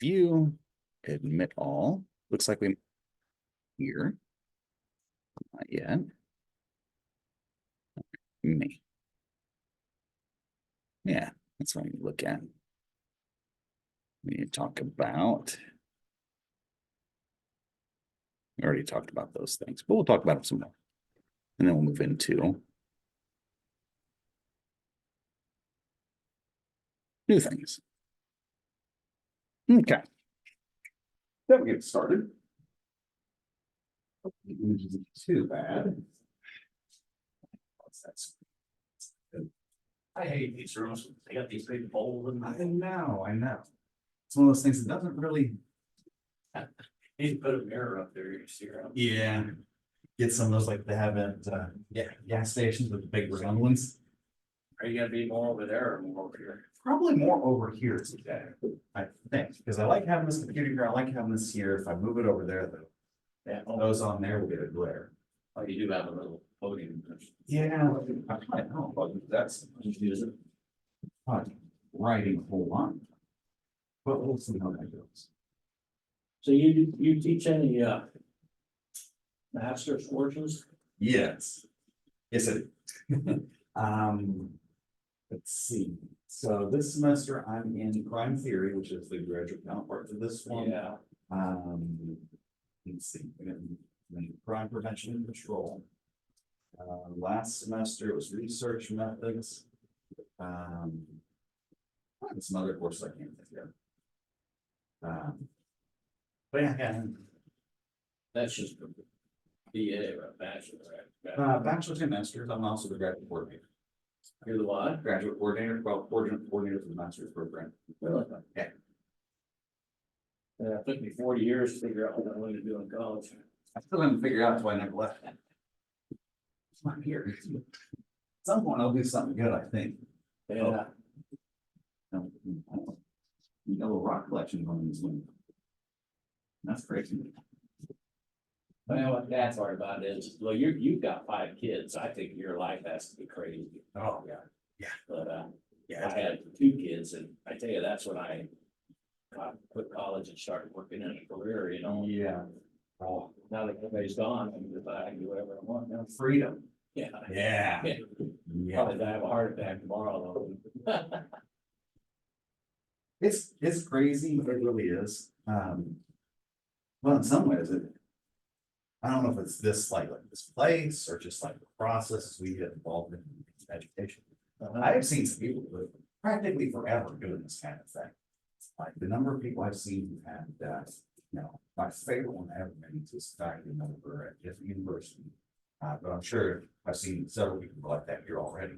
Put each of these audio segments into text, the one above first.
View, admit all. Looks like we here. Not yet. Me. Yeah, that's what I need to look at. We need to talk about. We already talked about those things, but we'll talk about them some more. And then we'll move into new things. Okay. Then we get started. Isn't too bad. That's I hate these rooms. They got these big bowls and I know. It's one of those things that doesn't really. you put a mirror up there, you see around. Yeah. Get some of those like they have at gas stations with the big round ones. Are you gonna be more over there or more over here? Probably more over here today, I think, because I like having this computer here. I like having this here. If I move it over there, though, Yeah. those on there will get a glare. Oh, you do have a little podium. Yeah. I know, but that's Use it. writing a whole lot. But we'll see how that goes. So you teach any master's courses? Yes. Yes, it is. Let's see. So this semester I'm in crime theory, which is the graduate counterpart to this one. Yeah. Let's see. Crime prevention and control. Last semester it was research methods. Some other courses I can't think of. But yeah. That's just a BA or a bachelor, right? Bachelor's and master's. I'm also the graduate coordinator. You're the what? Graduate coordinator, well, coordinator for the master's program. Really? Yeah. It took me 40 years to figure out what I wanted to do in college. I still haven't figured out why I never left. It's not here. At some point I'll do something good, I think. Yeah. Yellow rock collection on this one. That's crazy. Well, what that's hard about is, well, you've got 5 kids. I think your life has to be crazy. Oh, yeah. Yeah. But Yeah. I had 2 kids, and I tell you, that's when I quit college and started working in a career, you know. Yeah. Oh, Now that everybody's gone, I can do whatever I want now. freedom. Yeah. Yeah. Yeah. Yeah. Probably die of a heart attack tomorrow though. It's crazy, it really is. Well, in some ways, I don't know if it's this like this place or just like the processes we get involved in education. I have seen some people who live practically forever doing this kind of thing. Like the number of people I've seen who had, my favorite one ever maybe is faculty member at different university. But I'm sure I've seen several people like that here already.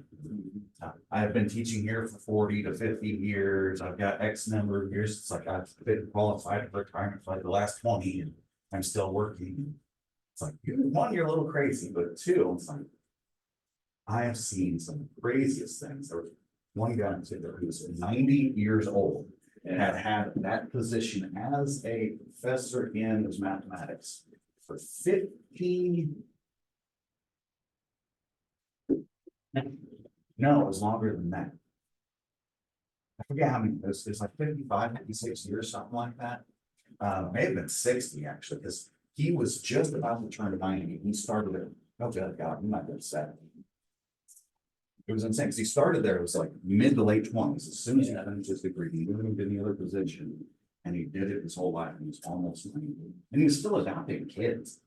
I have been teaching here for 40 to 50 years. I've got X number of years. It's like I've been qualified for retirement for like the last 20 and I'm still working. It's like, one, you're a little crazy, but 2, it's like, I have seen some craziest things. There was one guy in particular who was 90 years old and had that position as a professor in mathematics for 15. No, it was longer than that. I forget how many, it's like 55, 56 years, something like that. May have been 60 actually, because he was just about to turn 90. He started it. Oh, good God, he might have been 70. It was insane because he started there, it was like mid to late 20s. As soon as he finished his degree, he moved into any other position and he did it his whole life. And he was almost 90. And he was still adopting kids.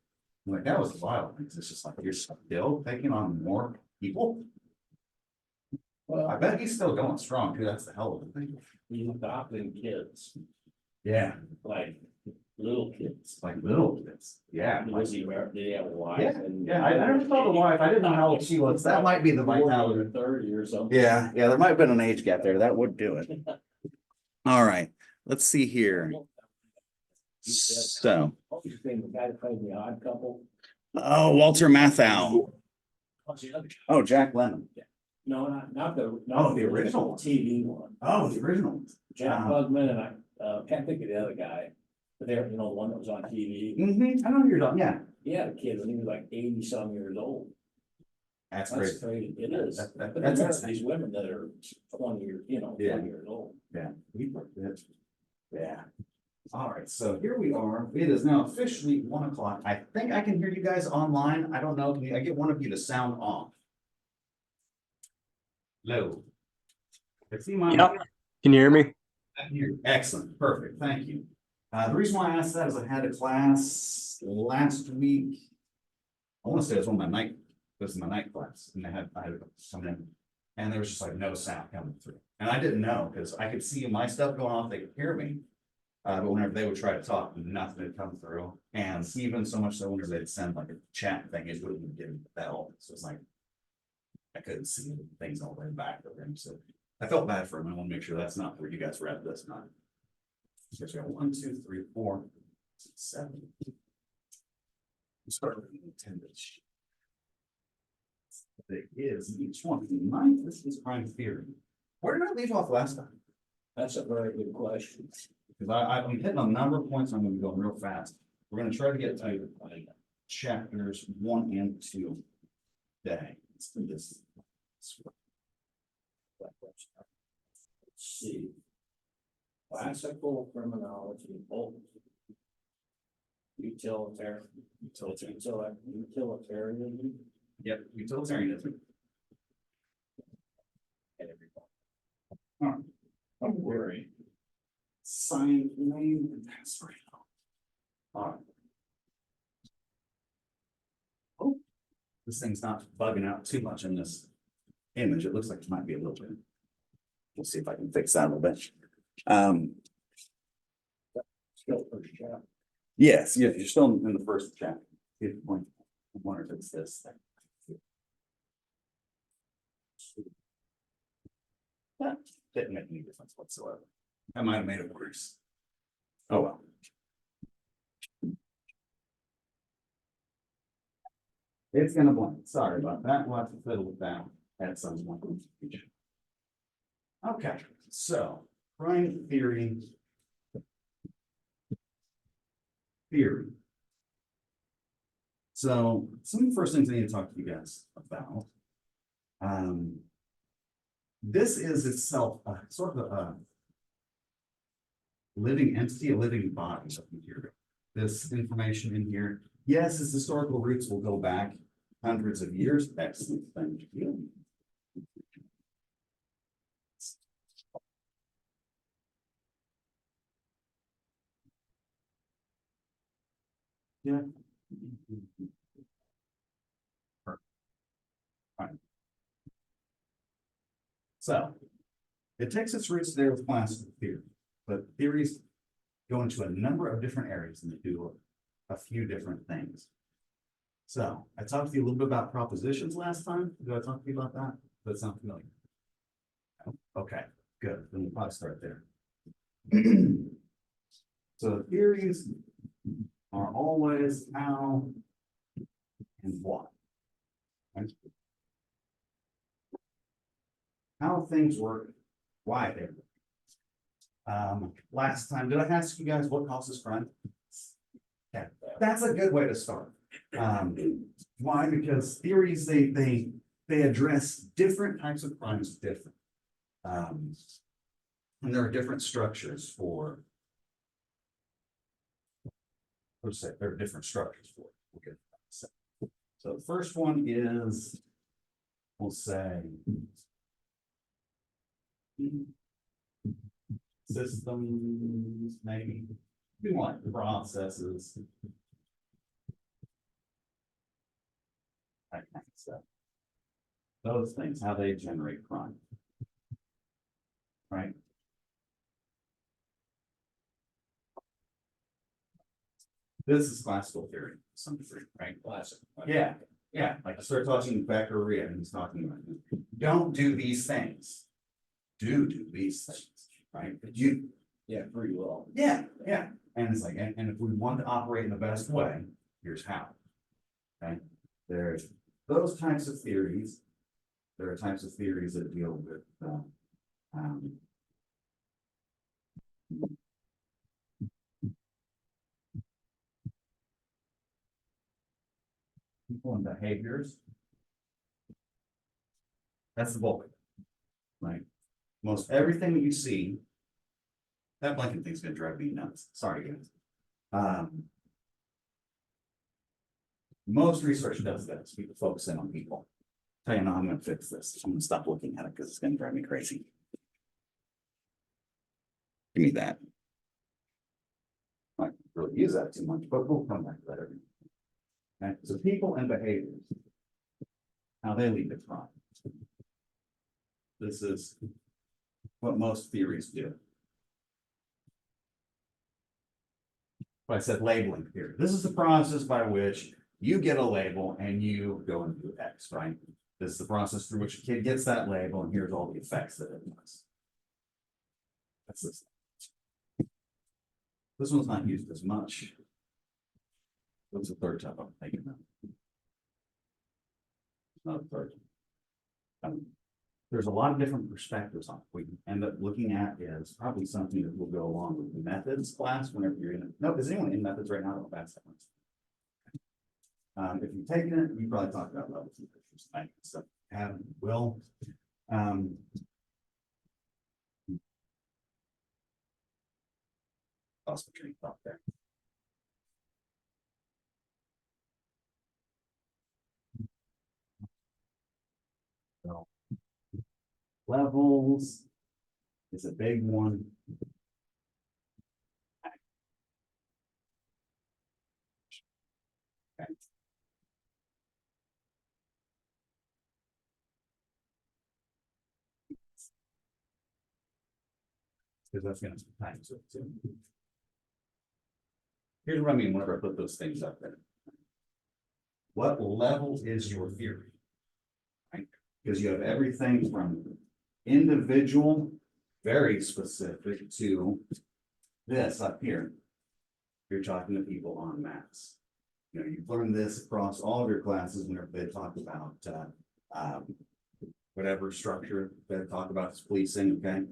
Like, that was wild because it's just like you're still taking on more people. Well, I bet he's still going strong too. That's the hell of a thing. He's adopting kids, Yeah, like little kids. like little kids. Yeah. Was he married? Did he have a wife? Yeah, yeah. I never saw the wife. I didn't know how old she was. That might be the 40 vitality. or 30 or something. Yeah, there might have been an age gap there. That would do it. All right, let's see here. So, What was his name? The guy that played the Odd Couple? oh, Walter Matthau. What's the other guy? Oh, Jack Lemmon. No, not the. Oh, the original one. TV one. Oh, the original one. Jack Bugman and I can't think of the other guy, but they're, the one that was on TV. I know who you're talking. Yeah, He had a kid when he was like 80-some years old. that's That's crazy. crazy. It is. That- But that's there's insane. these women that are 20 years, Yeah. 20 years old. Yeah, yeah. All right, so here we are. It is now officially 1 o'clock. I think I can hear you guys online. I don't know. Can I get one of you to sound off? Hello. I see my. Yep. Can you hear me? I can hear you. Excellent, perfect, thank you. The reason why I asked that is I had a class last week. I want to say it was one of my night, this is my night class, and I had come in. And there was just like no sound coming through. And I didn't know, because I could see my stuff going off, they could hear me. But whenever they would try to talk, nothing would come through. And even so much so whenever they'd send like a chat thing, it wouldn't give me the bell. So it's like, I couldn't see things all the way back over him. So I felt bad for him. I want to make sure that's not where you guys were at this time. So we got 1, 2, 3, 4, 6, 7. Start with the attendance. It is each one. Ninth, this is crime theory. Where did I leave off last time? That's a very good question. Because I'm hitting a number of points. I'm going to be going real fast. We're going to try to get to chapters 1 and 2 today. Let's do this. Let's see. Classical criminology, utilitarian. Yep, utilitarianism. And everybody. All right. Don't worry. Sign, name, and password. All right. Oh, this thing's not bugging out too much in this image. It looks like it might be a little bit. We'll see if I can fix that a little bit. Still first chapter. Yes, you're still in the first chapter. I wonder if it's this thing. That didn't make any difference whatsoever. I might have made it worse. Oh well. It's gonna blank. Sorry about that. We'll have to fiddle with that at some point. Okay, so crime theory. So some of the first things I need to talk to you guys about. This is itself a sort of a living entity, a living body up in here. This information in here, yes, its historical roots will go back hundreds of years. Excellent, thank you. Yeah. Perfect. So it takes its roots there with classical theory, but theories go into a number of different areas and they do a few different things. So I talked to you a little bit about propositions last time. Did I talk to you about that? Does that sound familiar? Okay, good. Then we'll probably start there. So theories are always how and what. Right? How things work, why they work. Last time, did I ask you guys what causes crime? Yeah, that's a good way to start. Why? Because theories, they address different types of crimes different. And there are different structures for, let's say there are different structures for it. We'll get to that. So the first one is, we'll say, systems, maybe, we want processes. That kind of stuff. Those things, how they generate crime. Right? This is classical theory, to some degree, right? Classic. Yeah, yeah, like I start talking Beccaria and he's talking about, don't do these things. Do these things, right? But you, Yeah, free will. yeah, and it's like, and if we want to operate in the best way, here's how. Okay, there's those types of theories. There are types of theories that deal with people and behaviors. That's the bulk of it, right? Most everything that you see That blanket thing's gonna drive me nuts. Sorry, guys. Most research does this. People focus in on people. Tell you, no, I'm gonna fix this. I'm gonna stop looking at it because it's gonna drive me crazy. Give me that. I don't really use that too much, but we'll come back to that. Okay, so people and behaviors. How they lead to crime. This is what most theories do. I said labeling theory. This is the process by which you get a label and you go and do X, right? This is the process through which a kid gets that label, and here's all the effects that it has. That's this. This one's not used as much. What's the third type I'm thinking of? Not a third. There's a lot of different perspectives on it. We end up looking at is probably something that will go along with the methods class whenever you're in it. No, is anyone in methods right now? I don't know if that's that. If you've taken it, you probably talked about levels and pictures, like stuff. Have will. Lost my train of thought there. So, levels is a big one. Okay. Because that's gonna take time to too. Here's what I mean whenever I put those things up there. What level is your theory? Right? Because you have everything from individual, very specific, to this up here. You're talking to people en masse. You know, you've learned this across all of your classes whenever they talk about whatever structure they talk about is policing, okay?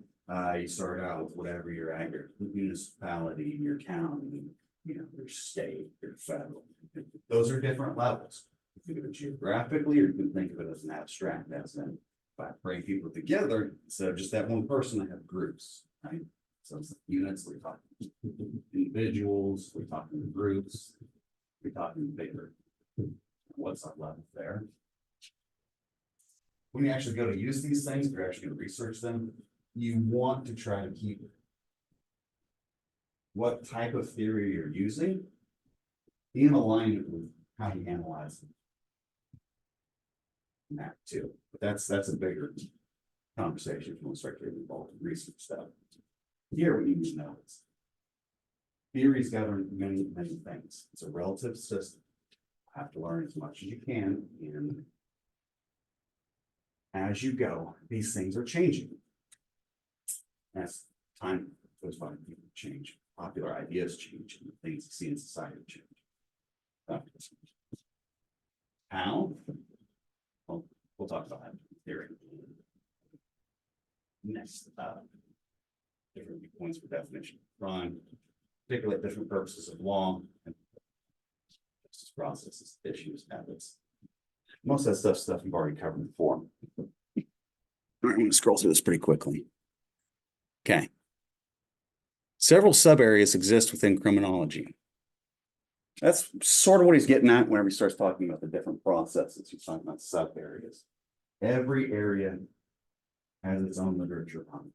You start out with whatever you're at, your municipality, your county, you know, your state, your federal. Those are different levels. You think of it geographically, or you can think of it as an abstract, as in by bringing people together, instead of just that one person, I have groups, right? So it's units, we're talking individuals, we're talking groups, we're talking bigger. What's our level there? When you actually go to use these things, you're actually going to research them. You want to try to keep what type of theory you're using in alignment with how you analyze it. And that too, but that's a bigger conversation if you want to start getting involved in research stuff. Here, what you need to know is theories govern many things. It's a relative system. You have to learn as much as you can, and as you go, these things are changing. As time goes by, people change, popular ideas change, and the things you see in society change. How? Well, we'll talk about that theory. Next, different points for definition of crime, particularly different purposes of law, and justice processes, issues, habits. Most of that stuff you've already covered before. All right, I'm going to scroll through this pretty quickly. Okay. Several sub areas exist within criminology. That's sort of what he's getting at whenever he starts talking about the different processes. He's talking about sub areas. Every area has its own literature on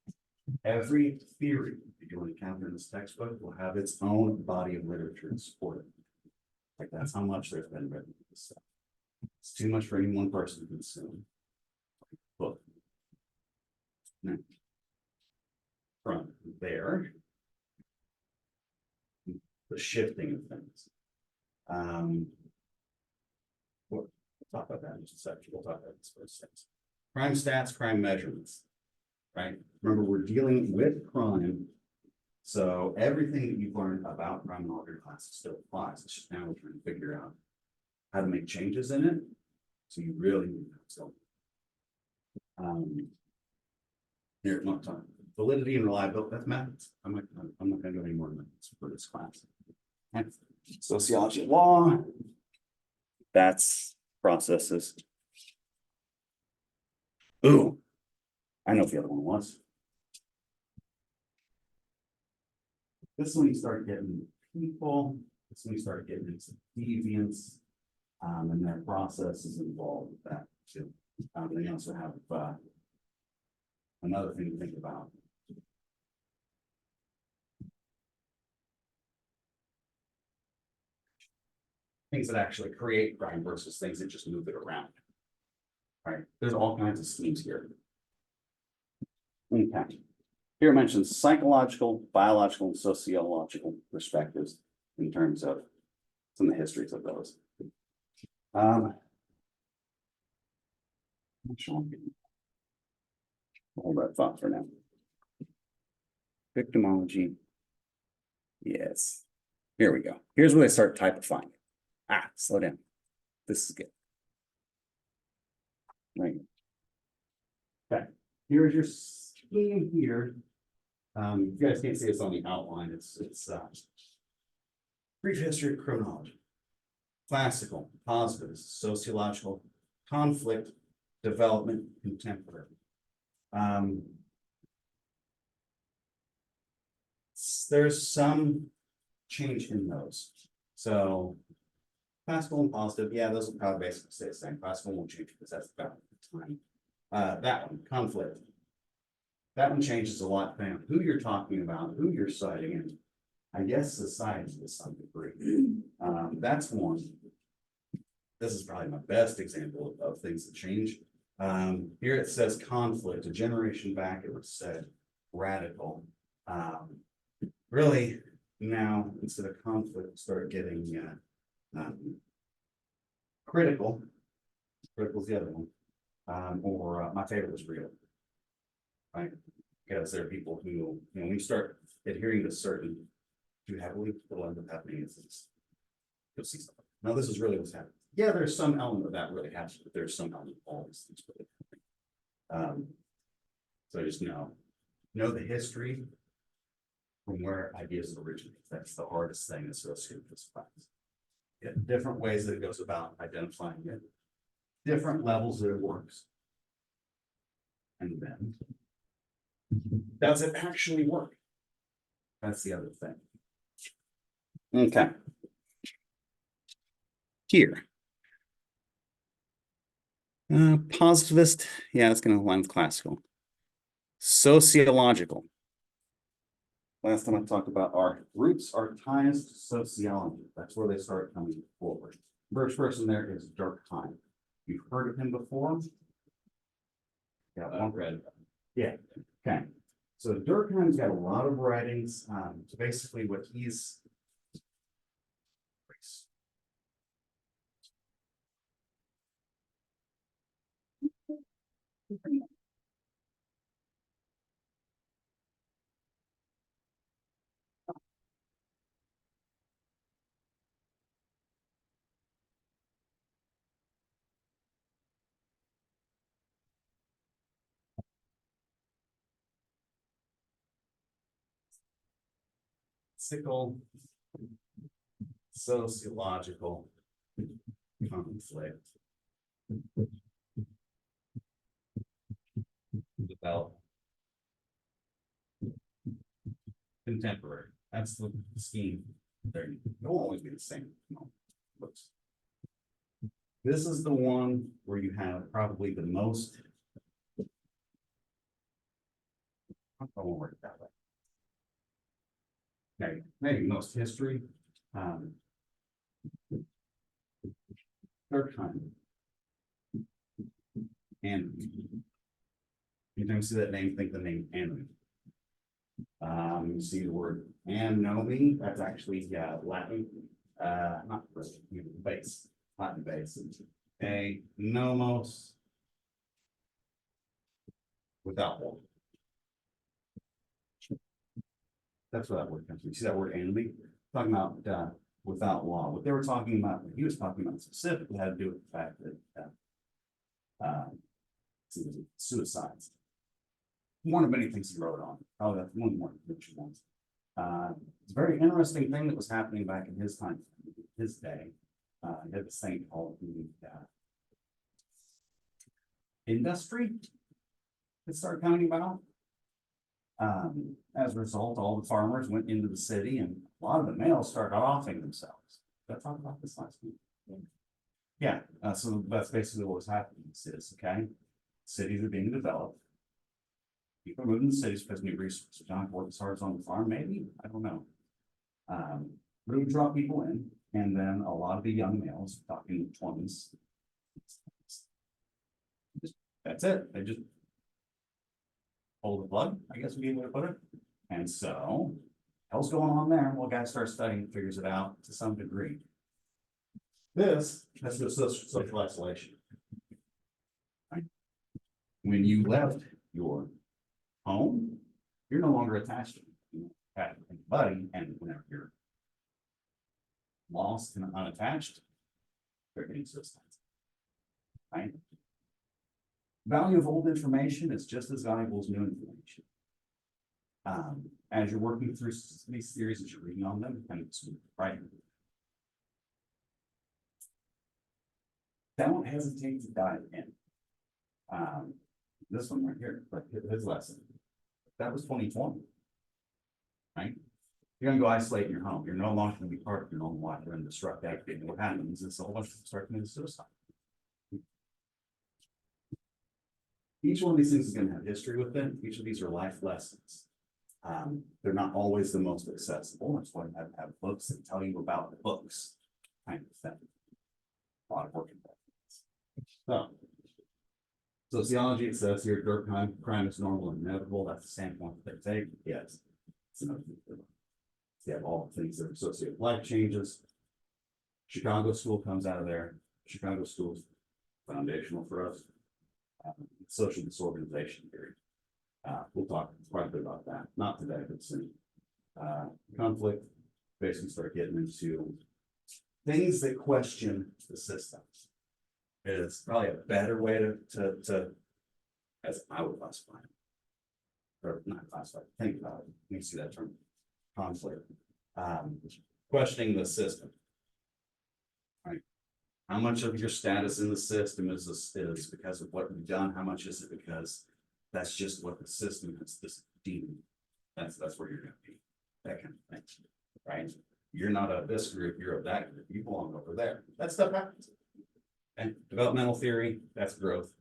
it. Every theory that you'll encounter in this textbook will have its own body of literature to support it. Like that's how much there's been written in this stuff. It's too much for any one person to consume. Book. Now, from there, the shifting of things. We'll talk about that in just a second. We'll talk about this first things. Crime stats, crime measurements, right? Remember, we're dealing with crime. So everything that you've learned about crime in all your classes still applies. It's just now we're trying to figure out how to make changes in it. So you really need to know. Here, I'm not talking validity and reliability. That's methods. I'm not going to do any more methods for this class. And sociology, law. That's processes. Ooh, I know what the other one was. This is when you start getting people, this is when you start getting into deviants. And their processes involved with that too. They also have, another thing to think about. Things that actually create crime versus things that just move it around. Right, there's all kinds of schemes here. Okay. Here it mentions psychological, biological, and sociological perspectives in terms of some of the histories of those. I'm sure hold that thought for now. Victimology. Yes. Here we go. Here's where they start typifying. Slow down. This is good. Right. Okay. Here's your scheme here. You guys can't see this on the outline. It's brief history of criminology. Classical, positivist, sociological, conflict, development, contemporary. There's some change in those. So classical and positive, yeah, those will probably basically stay the same. Classical won't change because that's about the time. That one, conflict. That one changes a lot depending on who you're talking about, who you're citing, and I guess society to some degree. That's one. This is probably my best example of things that change. Here it says conflict. A generation back, it was said radical. Really, now instead of conflict, start getting critical. Critical is the other one. Or my favorite was real. Right? Because there are people who, you know, when you start adhering to certain too heavily, it'll end up happening is you'll see something. Now, this is really what's happening. Yeah, there's some element of that really happens, but there's some element of all these things really happening. So just know the history from where ideas originate. That's the hardest thing associated with this class. Yeah, different ways that it goes about identifying it, different levels that it works. And then, does it actually work? That's the other thing. Okay. Here. Positivist, yeah, that's going to align with classical. Sociological. Last time I talked about our roots are ties to sociology. That's where they start coming forward. First person there is Durkheim. You've heard of him before? Yeah, one read. Yeah. Okay. So Durkheim's got a lot of writings. So basically, what he's sickle sociological conflict develop contemporary. That's the scheme. There, it'll always be the same. Looks. This is the one where you have probably the most. I won't work that way. Maybe most history. Third time. And anytime you see that name, think the name Anime. You see the word anomy, that's actually Latin, not base, Latin base. A nomos without one. That's what that word comes from. You see that word enemy? Talking about without law. What they were talking about, what he was talking about specifically had to do with the fact that suicides. One of many things he wrote on. Oh, that's one more picture ones. It's a very interesting thing that was happening back in his time, his day. He had this thing called the industry that started coming about. As a result, all the farmers went into the city and a lot of the males started offing themselves. Did I talk about this last week? Yeah, so that's basically what was happening. This is, okay, cities are being developed. People are moving to cities because new resources, don't work as hard as on the farm, maybe, I don't know. But it would draw people in, and then a lot of the young males, talking twenties. That's it, they just pull the plug, I guess would be a way to put it. And so, hell's going on there, well, guy starts studying, figures it out to some degree. That's the social isolation. Right? When you left your home, you're no longer attached to anybody, and whenever you're lost and unattached, they're getting suicide. Right? Value of old information is just as valuable as new information. As you're working through these theories, as you're reading on them, and it's right. Don't hesitate to dive in. This one right here, like his lesson. That was 2020. Right? You're gonna go isolate in your home. You're no longer gonna be part of your normal life. You're gonna disrupt everything. What happens is a whole bunch of people start committing suicide. Each one of these things is gonna have history with it. Each of these are life lessons. They're not always the most accessible. That's why I have books that tell you about the books. Kind of thing. A lot of work in that. So, sociology, it says here, dirt crime is normal and inevitable. That's the standpoint that they take. Yes. They have all the things that are associated with life changes. Chicago school comes out of there. Chicago school is foundational for us. Social disorganization theory. We'll talk quite a bit about that. Not today, but soon. Conflict, basically start getting into things that question the system. Is probably a better way to as I would classify it. Or not classify, think about it. You see that term, conflict. Questioning the system. Right. How much of your status in the system is because of what you've done? How much is it because that's just what the system has this deemed? That's where you're gonna be. That kind of thing. Right? You're not of this group, you're of that group, you belong over there. That stuff happens. And developmental theory, that's growth,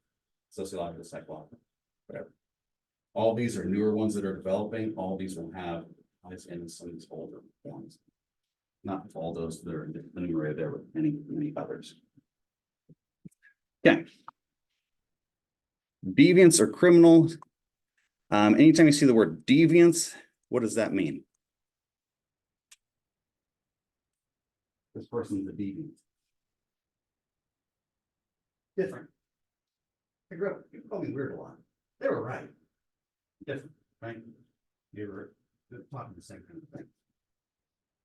sociological, psychological, whatever. All these are newer ones that are developing. All these will have in some of these older ones. Not all those that are enumerated there, with many others. Okay. Deviants or criminals. Anytime you see the word deviance, what does that mean? This person's a deviant. Different. I grew up, people call me weird a lot. They were right. Different, right? You were talking the same kind of thing.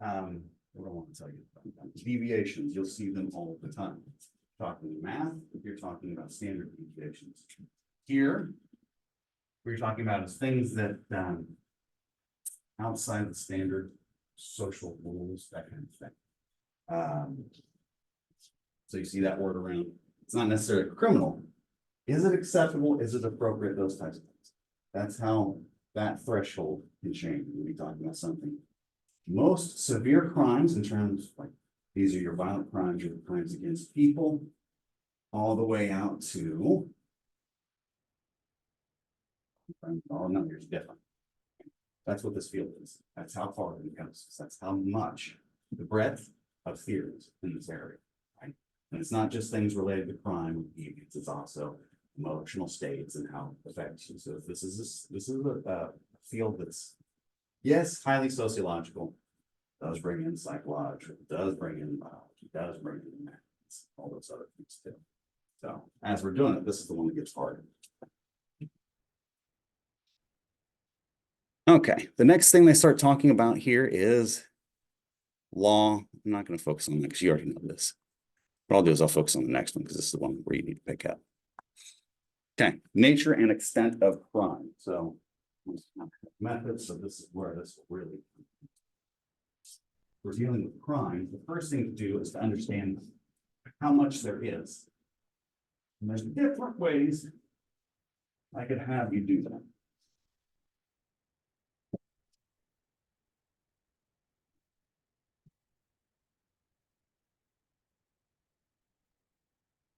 I don't want to tell you about them. Deviations, you'll see them all the time. Talking math, you're talking about standard deviations. Here, we're talking about is things that outside the standard social rules, that kind of thing. So you see that word around. It's not necessarily criminal. Is it acceptable? Is it appropriate? Those types of things. That's how that threshold can change when we're talking about something. Most severe crimes in terms like these are your violent crimes, your crimes against people, all the way out to all numbers different. That's what this field is. That's how far it goes. That's how much the breadth of theories in this area. And it's not just things related to crime, it's also emotional states and how it affects you. So this is a field that's, yes, highly sociological, does bring in psychological, does bring in biology, does bring in math, all those other things too. So as we're doing it, this is the one that gets harder. Okay, the next thing they start talking about here is law. I'm not going to focus on that because you already know this. What I'll do is I'll focus on the next one because this is the one where you need to pick up. Okay, nature and extent of crime. So methods, so this is where this really, we're dealing with crime. The first thing to do is to understand how much there is. And there's different ways I could have you do that.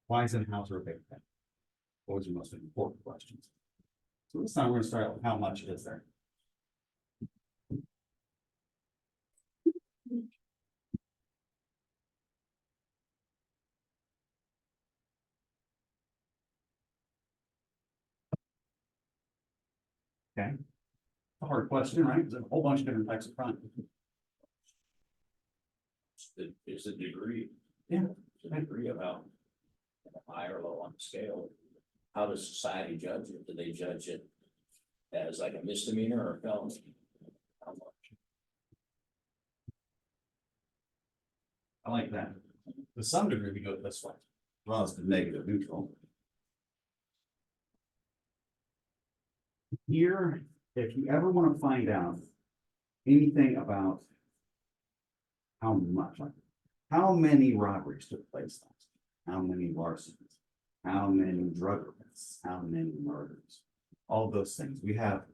Why is it a house or a big thing? Those are the most important questions. So this time we're gonna start with how much is there? Okay. A hard question, right? There's a whole bunch of different types of crime. It's a degree. Yeah. It's a degree of how high or low on the scale. How does society judge it? Do they judge it as like a misdemeanor or a felony? How much? I like that. To some degree, we go this way. Well, it's the negative neutral. Here, if you ever want to find out anything about how much, like, how many robberies took place last year, how many larcenies, how many drug arrests, how many murders, all those things. We have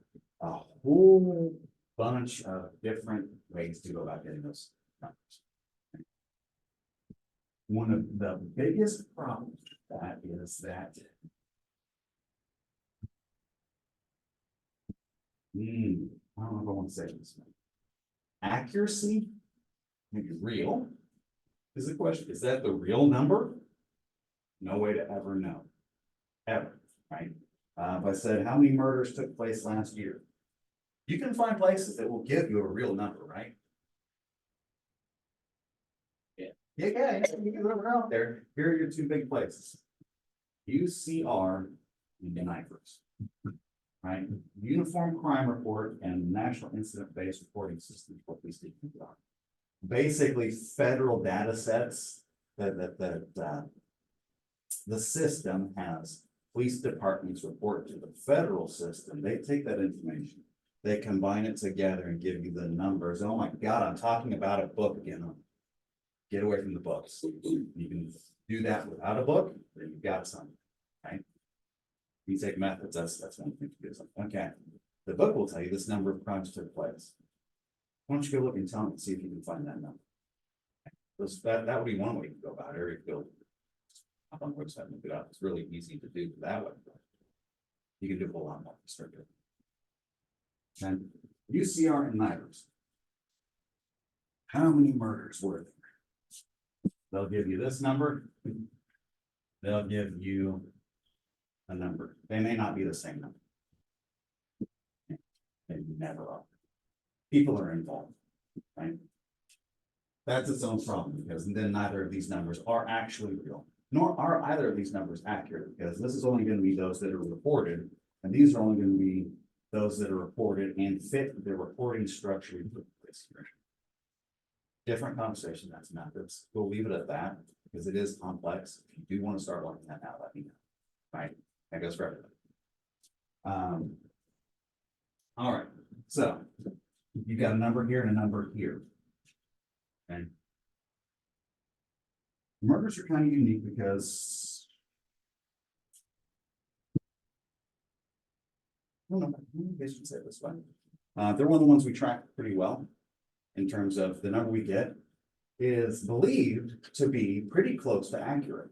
a whole bunch of different ways to go about getting those numbers. One of the biggest problems with that is that I don't know if I want to say this. Accuracy, maybe real, is the question. Is that the real number? No way to ever know. Ever, right? If I said, how many murders took place last year? You can find places that will give you a real number, right? Yeah. Yeah, you can look out there. Here are your two big places. UCR and NIFRS. Right? Uniform Crime Report and National Incident-Based Reporting System, what we speak about. Basically, federal data sets that the system has police departments report to the federal system. They take that information, they combine it together and give you the numbers. Oh my God, I'm talking about a book again. Get away from the books. You can do that without a book, then you've got something, right? You take methods, that's one thing to do. Okay, the book will tell you this number of crimes took place. Why don't you go look and tell me, see if you can find that number. That would be one way to go about it, or you could go up on the website and look it up. It's really easy to do that way. You can do a whole lot more restricted. And UCR and NIFRS. How many murders were there? They'll give you this number. They'll give you a number. They may not be the same number. They never are. People are involved, right? That's its own problem, because then neither of these numbers are actually real, nor are either of these numbers accurate, because this is only going to be those that are reported, and these are only going to be those that are reported and fit the reporting structure we put in place here. Different conversation, that's methods. We'll leave it at that, because it is complex. If you do want to start looking at that, let me know. Right? That goes for everybody. All right, so you've got a number here and a number here. Okay. Murders are kind of unique because I don't know, I guess you could say it this way. They're one of the ones we track pretty well in terms of the number we get is believed to be pretty close to accurate,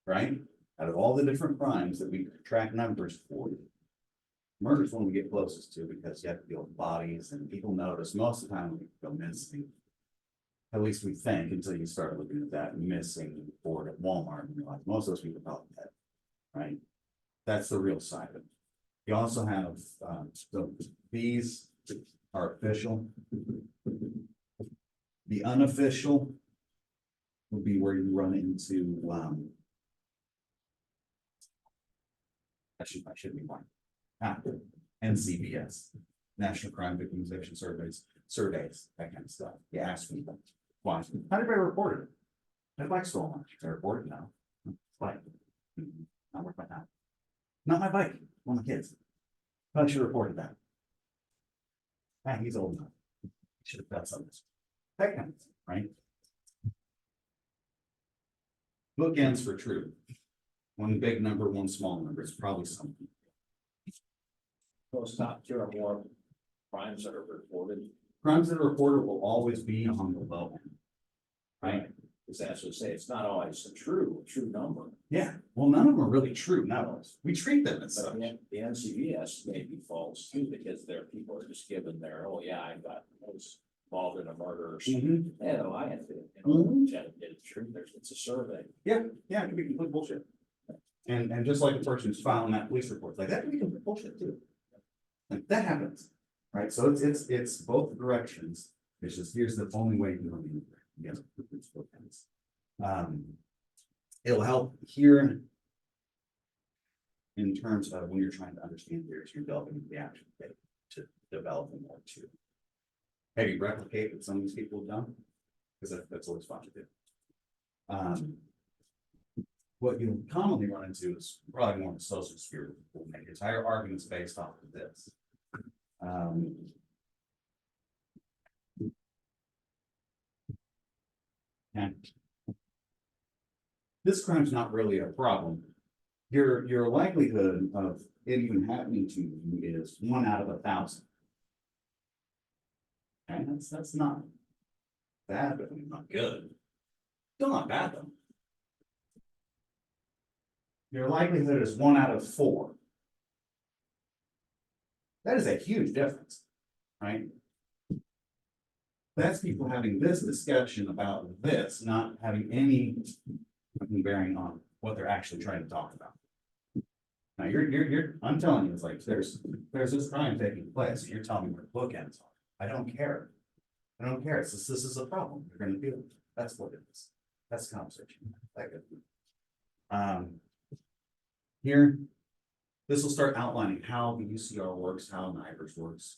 right? Out of all the different crimes that we track numbers for, murder is one we get closest to because you have to deal with bodies and people notice most of the time when we go missing. At least we think until you start looking at that missing board at Walmart and you're like, most of those people are probably dead, right? That's the real side of it. You also have, so these are official. The unofficial would be where you run into, I should be fine. NCBS, National Crime Victimization Surveys, that kind of stuff. You ask people, why? How did I report it? My bike stolen. I reported now. Bike. Not worth my time. Not my bike. One of my kids. I should have reported that. Ah, he's old enough. Should have done something. That kind of thing, right? Bookends for truth. One big number, one small number. It's probably something. Those top tier or more crimes that are reported. Crimes that are reported will always be on the low end. Right? Because that's what I say, it's not always a true number. Yeah, well, none of them are really true, no, we treat them as But such. the NCVS may be false too, because there people are just given their, oh yeah, I was involved in a murder or something. Mhm. Yeah, no, I had to, it's true, it's a survey. Yeah, it could be complete bullshit. And just like the person who's filing that police report, like that could be complete bullshit too. Like that happens, right? So it's both directions. It's just, here's the only way you can really, yes, it's both ends. It'll help here in terms of when you're trying to understand theories, you're developing the action to develop them more too. Maybe replicate what some of these people have done, because that's always fun to do. What you'll commonly run into is probably more in the social sphere. We'll make entire arguments based off of this. And this crime's not really a problem. Your likelihood of it even happening to you is 1 out of 1,000. And that's not bad, but not good. Still not bad though. Your likelihood is 1 out of 4. That is a huge difference, right? That's people having this discussion about this, not having any bearing on what they're actually trying to talk about. Now I'm telling you, it's like there's this crime taking place, and you're telling me where the bookends are. I don't care. I don't care. This is a problem. You're gonna deal with it. That's what it is. That's the conversation. That good. Here, this will start outlining how the UCR works, how NIBRS works.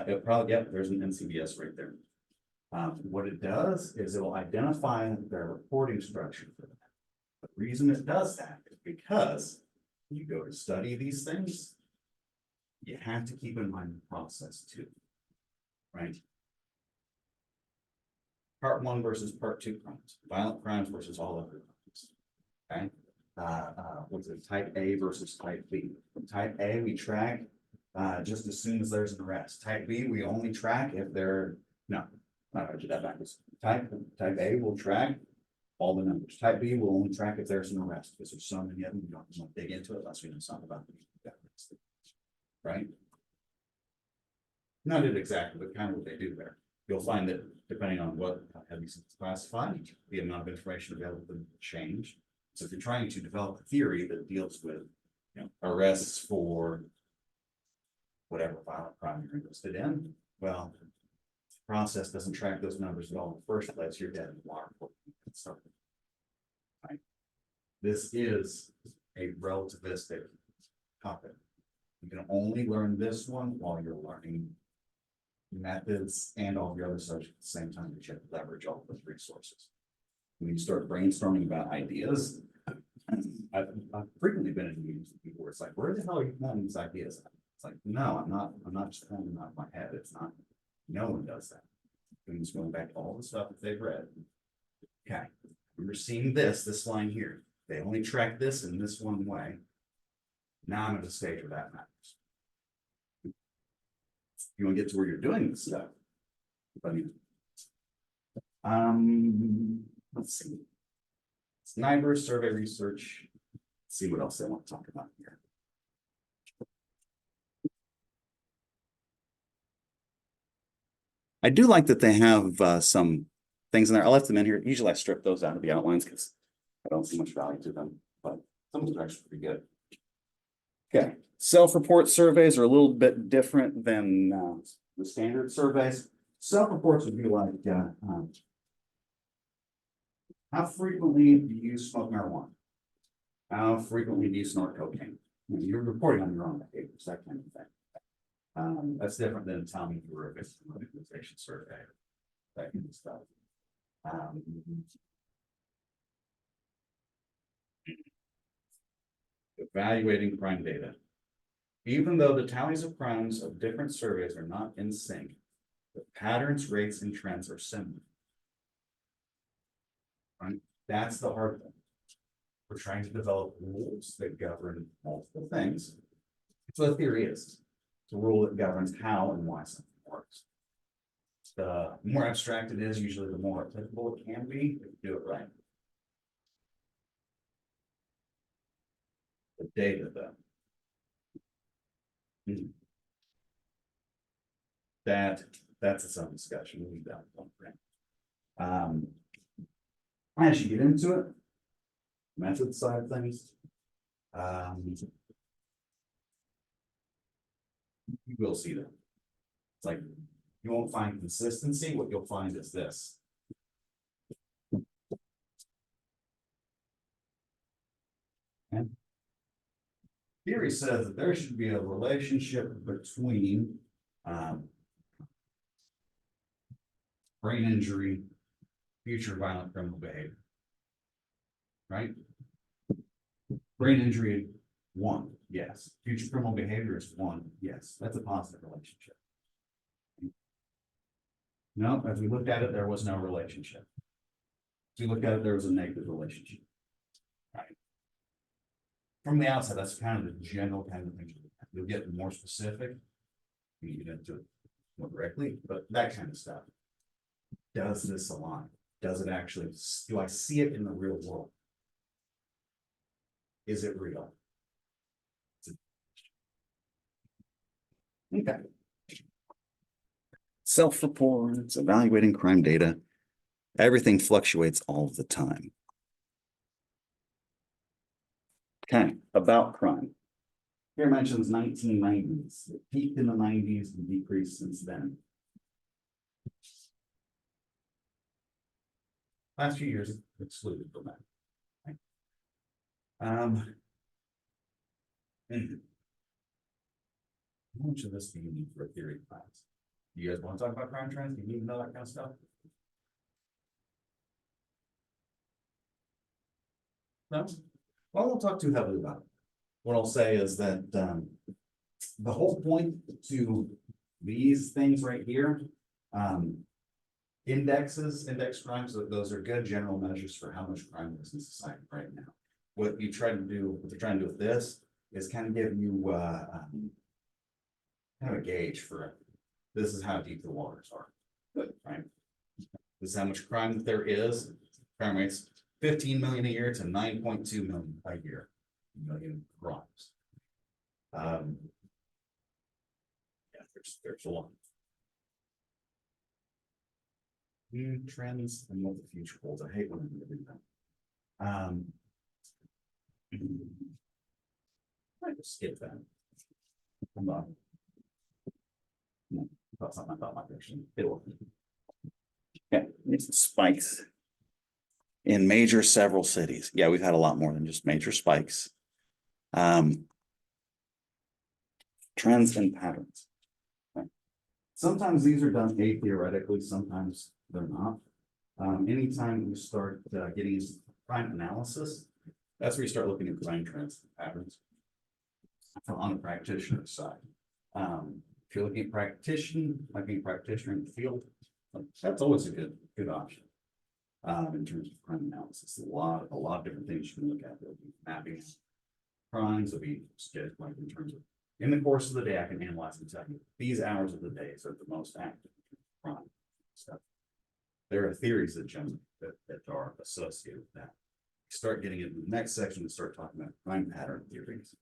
It'll probably, yep, there's an NCBS right there. What it does is it will identify their reporting structure for that. The reason it does that is because you go to study these things, you have to keep in mind the process too, right? Part 1 versus part 2 crimes, violent crimes versus all other crimes, okay? What's it, type A versus type B? Type A, we track just as soon as there's an arrest. Type B, we only track if they're, no, I did that backwards. Type A will track all the numbers. Type B will only track if there's an arrest, because there's so many of them, we don't want to dig into it unless we know something about them. Right? Not it exactly, but kind of what they do there. You'll find that depending on what heavy it's classified, the amount of information available will change. So if you're trying to develop a theory that deals with, you know, arrests for whatever violent crime you're interested in, well, the process doesn't track those numbers at all in the first place. You're dead in the water. Right? This is a relativistic topic. You can only learn this one while you're learning methods and all the other subjects at the same time, that you have to leverage all of those resources. When you start brainstorming about ideas, I've frequently been in meetings with people where it's like, where the hell are you pulling these ideas at? It's like, no, I'm not just pulling them out of my head. It's not, no one does that. I'm just going back to all the stuff that they've read. Okay, we're seeing this line here. They only track this in this one way. Now I'm at a stage where that matters. You want to get to where you're doing this stuff. But, let's see. It's NIBRS survey research. Let's see what else they want to talk about here. I do like that they have some things in there. I left them in here. Usually I strip those out of the outlines because I don't see much value to them, but some of them are actually pretty good. Okay, self-report surveys are a little bit different than the standard surveys. Self-reports would be like, how frequently do you smoke marijuana? How frequently do you snort cocaine? You know, you're reporting on your own behaviors, that kind of thing. That's different than telling me you were a victim of a victimization survey, that kind of stuff. Evaluating crime data. Even though the tallies of crimes of different surveys are not in sync, the patterns, rates, and trends are similar. Right? That's the hard thing. We're trying to develop rules that govern multiple things. That's what a theory is. It's a rule that governs how and why something works. The more abstract it is, usually the more applicable it can be if you do it right. The data though. That's its own discussion. We'll leave that one. As you get into it, method side of things, you will see that. It's like you won't find consistency. What you'll find is this. And theory says that there should be a relationship between brain injury, future violent criminal behavior. Right? Brain injury, 1, yes. Future criminal behavior is 1, yes. That's a positive relationship. No, as we looked at it, there was no relationship. As we looked at it, there was a negative relationship. Right. From the outset, that's kind of the general kind of thing. You'll get more specific. You get into it more directly, but that kind of stuff. Does this align? Does it actually, do I see it in the real world? Is it real? Okay. Self-reports, evaluating crime data. Everything fluctuates all the time. Okay, about crime. Here mentions 1990s. It peaked in the 90s and decreased since then. Last few years excluded from that. How much of this do you need for a theory class? Do you guys want to talk about crime trends? Do you need to know that kind of stuff? No? Well, I won't talk too heavily about it. What I'll say is that the whole point to these things right here, index crimes, those are good general measures for how much crime is in society right now. What they're trying to do with this is kind of give you kind of a gauge for this is how deep the waters are. Right? This is how much crime there is. Crime rates 15 million a year to 9.2 million a year. Million crimes. Yeah, there's a lot. New trends and what the future holds. I hate when I'm doing that. I just skip that. Hold on. No, that's not my thought migration. Okay, it's spikes in major several cities. Yeah, we've had a lot more than just major spikes. Trends and patterns. Okay. Sometimes these are done theoretically, sometimes they're not. Anytime you start getting into crime analysis, that's where you start looking at crime trends and patterns on the practitioner side. If you're looking at practitioner in the field, that's always a good option. In terms of crime analysis, a lot of different things you can look at. There'll be mapping crimes, there'll be like in terms of in the course of the day, I can analyze and tell you these hours of the day are the most active crime stuff. There are theories that are associated with that. Start getting into the next section and start talking about crime pattern theories,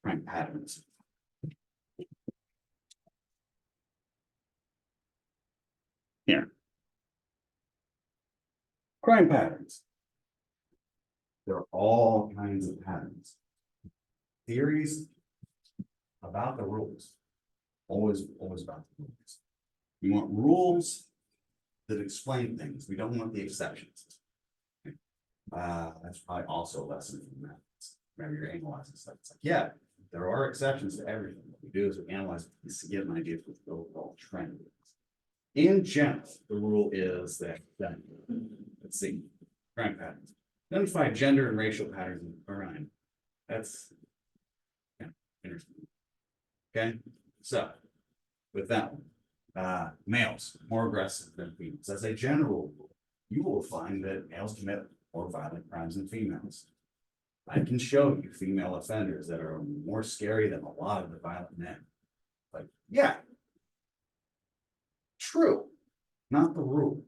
crime patterns. Here. Crime patterns. There are all kinds of patterns. Theories about the rules. Always about the rules. You want rules that explain things. We don't want the exceptions. That's probably also a lesson from that. Maybe you're analyzing stuff. It's like, yeah, there are exceptions to everything. What we do is we analyze to get an idea of what the overall trend is. In general, the rule is that let's see, crime patterns. Identify gender and racial patterns in crime. That's interesting. Okay, so with that one, males more aggressive than females. As a general rule, you will find that males commit more violent crimes than females. I can show you female offenders that are more scary than a lot of the violent men. Like, yeah, true. not the rule.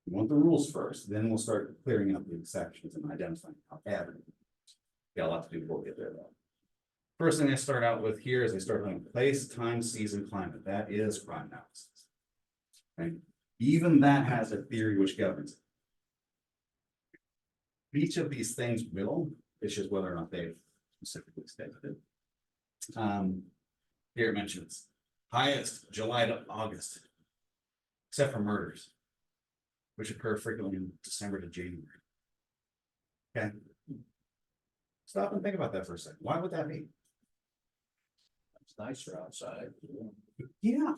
We want the rules first, then we'll start clearing up the exceptions and identifying how bad it is. Got a lot to do before we get there though. First thing I start out with here is I start with place, time, season, climate. That is crime analysis. Okay, even that has a theory which governs it. Each of these things will, it's just whether or not they've specifically stated it. Here it mentions highest July to August, except for murders, which occur frequently in December to January. Okay. Stop and think about that for a second. Why would that be? It's nicer outside. Yeah.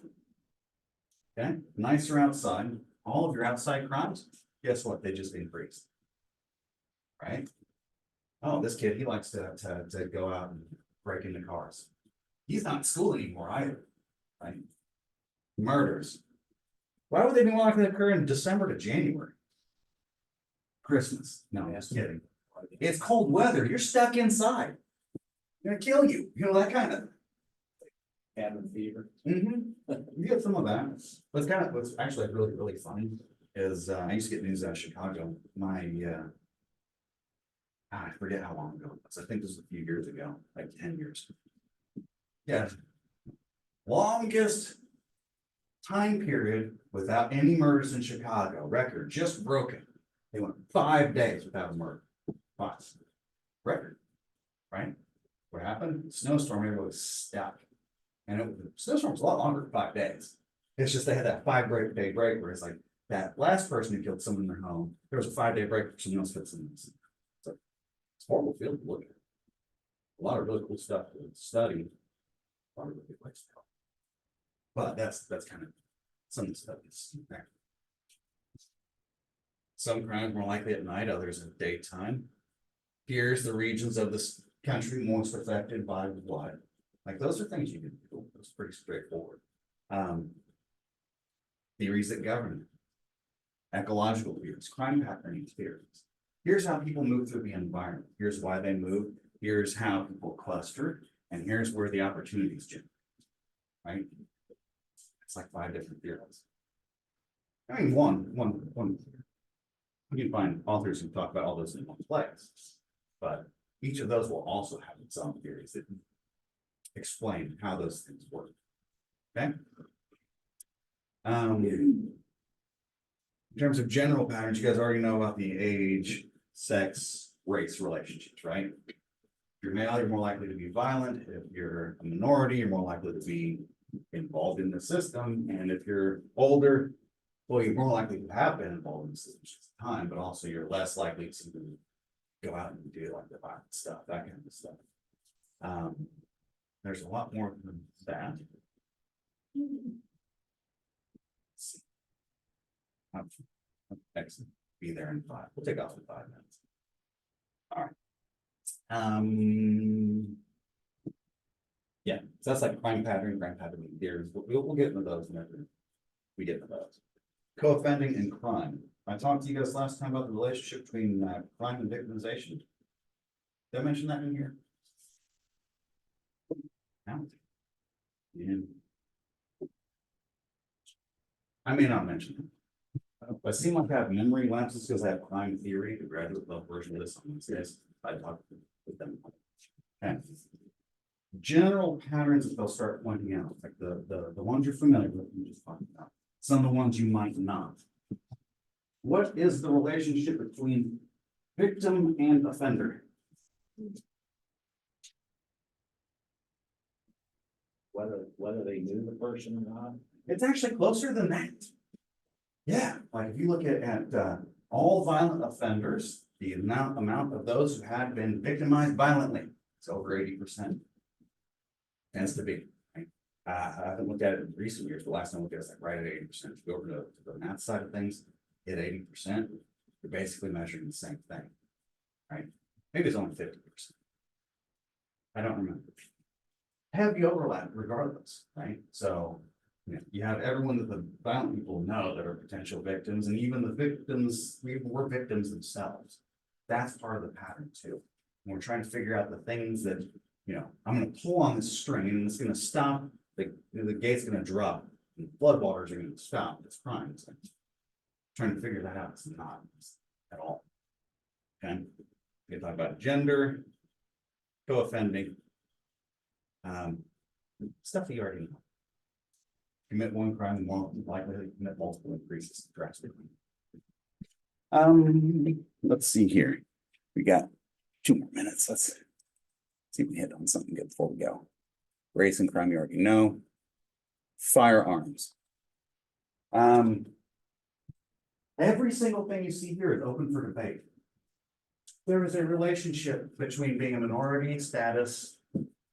Okay, nicer outside. All of your outside crimes, guess what? They just increased. Right? Oh, this kid, he likes to go out and break into cars. He's not in school anymore either. Right? Murders. Why would they be more likely to occur in December to January? Christmas. No, I'm just kidding. It's cold weather. You're stuck inside. Gonna kill you. You know, that kind of. Cabin fever. You get some of that. What's kind of, what's actually really, really funny is, I used to get news out of Chicago. I forget how long ago it was. I think this was a few years ago, like 10 years. Yeah. Longest time period without any murders in Chicago, record just broken. They went 5 days without a murder. 5. Record, right? What happened? Snowstorm, everybody was stuck. And the snowstorm was a lot longer than 5 days. It's just they had that 5 day break where it's like that last person who killed someone in their home, there was a 5 day break for someone else to someone else. It's like, it's a horrible field to look at. A lot of really cool stuff to study. A lot of really good ways to go. But that's kind of some of the stuff that's there. Some crimes more likely at night, others at daytime. Here's the regions of this country most affected by what? Like those are things you can do. It's pretty straightforward. Theories that govern it. Ecological theories, crime patterning theories. Here's how people move through the environment. Here's why they move. Here's how people cluster. And here's where the opportunities generate. Right? It's like 5 different theories. I mean, one. You can find authors who talk about all those in one place. But each of those will also have its own theories that explain how those things work. Okay. In terms of general patterns, you guys already know about the age, sex, race relationships, right? If you're male, you're more likely to be violent. If you're a minority, you're more likely to be involved in the system. And if you're older, well, you're more likely to have been involved in the system at the time, but also you're less likely to go out and do like the violent stuff, that kind of stuff. There's a lot more than that. Excellent. Be there in 5. We'll take off in 5 minutes. All right. Yeah, so that's like crime patterning theories. We'll get into those whenever we get into those. Co-offending and crime. I talked to you guys last time about the relationship between crime and victimization. Did I mention that in here? Yeah. I may not mention it. I seem like I have memory lapses because I have crime theory, the graduate level version of this on Wednesdays. I talked with them. Okay. General patterns that they'll start pointing out, like the ones you're familiar with, we just talked about. Some of the ones you might not. What is the relationship between victim and offender? Whether they knew the person or not. It's actually closer than that. Yeah, like if you look at all violent offenders, the amount of those who had been victimized violently, it's over 80%. Tends to be. Right? I haven't looked at it in recent years. The last time I looked at it was like right at 80%. If you go over to the math side of things, at 80%, you're basically measuring the same thing. Right? Maybe it's only 50%. I don't remember. Heavy overlap regardless, right? So you have everyone that the violent people know that are potential victims, and even the victims, we were victims themselves. That's part of the pattern too. And we're trying to figure out the things that, I'm going to pull on this string and it's going to stop, the gate's going to drop. Floodwaters are gonna stop this crime. It's like, trying to figure that out, it's not at all. Okay, we talk about gender, co-offending. Stuff that you already know. Commit one crime, more likely to commit multiple, increases drastically. Let's see here. We got 2 more minutes. Let's see if we hit on something good before we go. Race and crime, you already know. Firearms. Every single thing you see here is open for debate. There is a relationship between being a minority status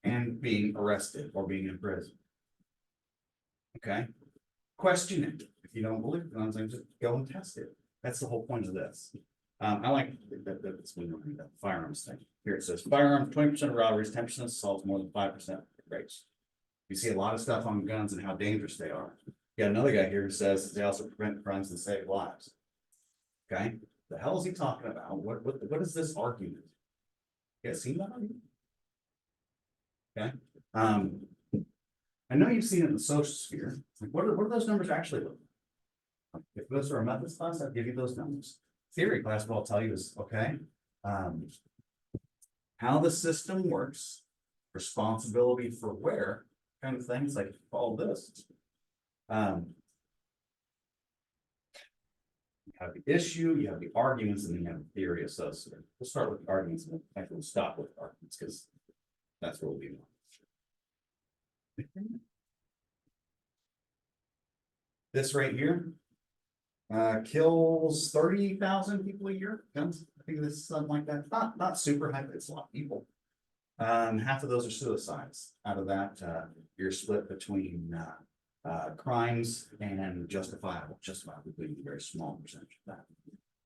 and being arrested or being in prison. Okay, question it. If you don't believe it, I'm saying just go and test it. That's the whole point of this. I like that's when we're that firearms thing. Here it says firearms, 20% of robberies, 10% assaults, more than 5% rapes. You see a lot of stuff on guns and how dangerous they are. You got another guy here who says they also prevent crimes and save lives. Okay, the hell is he talking about? What is this argument? You guys seen that argument? Okay. I know you've seen it in the social sphere. Like, what are those numbers actually look like? If those are a methods class, I'll give you those numbers. Theory class, what I'll tell you is, okay, how the system works, responsibility for where, kind of things, like all this. You have the issue, you have the arguments, and then you have the theory associated. We'll start with the arguments, and actually we'll stop with arguments, because that's what we'll be on. This right here kills 30,000 people a year. Guns, I think this is something like that. Not super high, but it's a lot of people. Half of those are suicides. Out of that, you're split between crimes and justifiable. Justifiable being a very small percentage of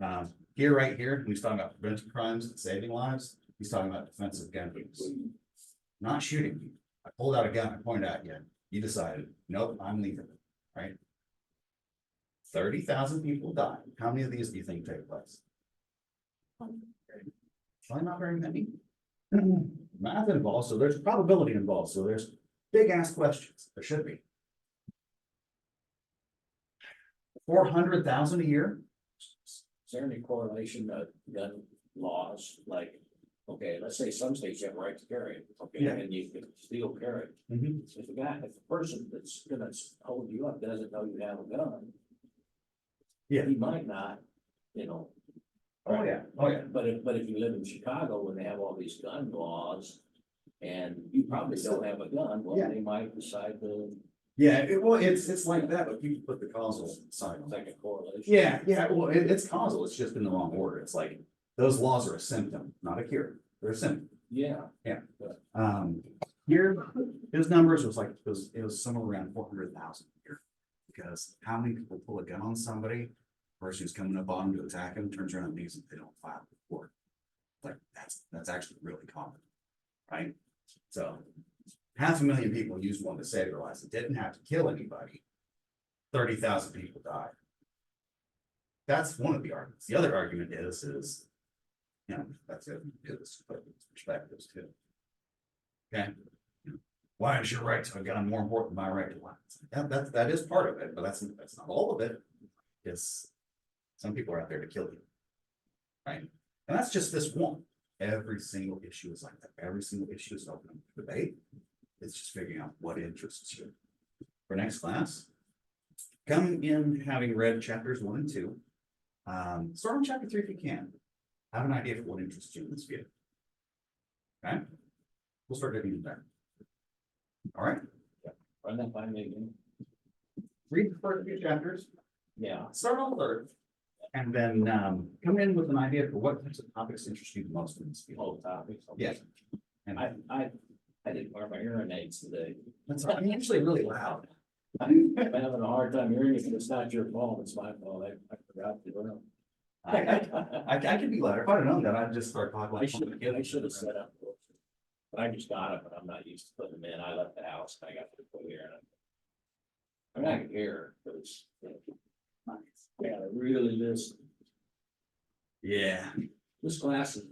that. Here, right here, he's talking about preventing crimes and saving lives. He's talking about defensive gun use. Not shooting you. I pulled out a gun, I pointed at you. You decided, nope, I'm leaving. Right? 30,000 people died. How many of these do you think take place? Probably not very many. Math involved, so there's probability involved. So there's big ass questions. There should be. 400,000 a year. Is there any correlation to gun laws? Like, okay, let's say some states you have a right to carry it, okay, Yeah. and you can still carry it. If the person that's gonna hold you up doesn't know you have a gun. Yeah. He might not, you know. Oh, yeah. Oh, yeah. But if you live in Chicago when they have all these gun laws and you probably don't have a gun, well, Yeah. they might decide to, Yeah, it's like that, but you put the causal side on it's it. like a correlation. Yeah, well, it's causal, it's just in the wrong order. It's like, those laws are a symptom, not a cure. They're a symptom. Yeah. Here, his numbers was like, it was somewhere around 400,000 a year. Because how many people pull a gun on somebody, person who's coming up on them to attack him, turns around and leaves and they don't file a report. Like, that's actually really common, right? So 500,000 people used one to save their lives. It didn't have to kill anybody. 30,000 people died. That's one of the arguments. The other argument is, you know, that's it, is perspectives too. Okay. Why is your right to a gun more important than my right to one? That is part of it, but that's not all of it. It's some people are out there to kill you. Right. And that's just this one. Every single issue is like that. Every single issue is open to debate. It's just figuring out what interests you. For next class, come in having read chapters 1 and 2. Start on chapter 3 if you can. Have an idea of what interests you in this field. Okay, we'll start digging in there. All right. Run that by me again. Read the first few chapters. Yeah. Start on third, and then come in with an idea for what types of topics interest you the most in this field. All topics. Yeah. And I didn't wear my hearing aids today. that's all right. I'm usually really loud. I'm having a hard time hearing it. It's not your fault. It's my fault. I forgot to learn. I could be louder. If I'd have known that, I'd just start talking. I should have set up. But I just got it, but I'm not used to putting them in. I left the house and I got to put here. I mean, I can hear, but it's. Nice. Yeah, I really listen. Yeah. This class is,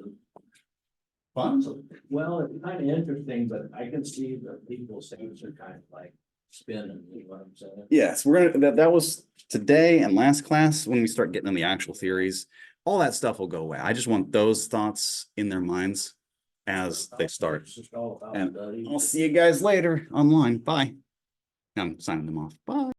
Fun. well, it's kind of interesting, but I can see that people's things are kind of like spin, you know what I'm saying? Yes, we're gonna, that was today and last class, when we start getting in the actual theories, all that stuff will go away. I just want those thoughts in their minds as they start. It's just all about And study. I'll see you guys later online. Bye. I'm signing them off. Bye.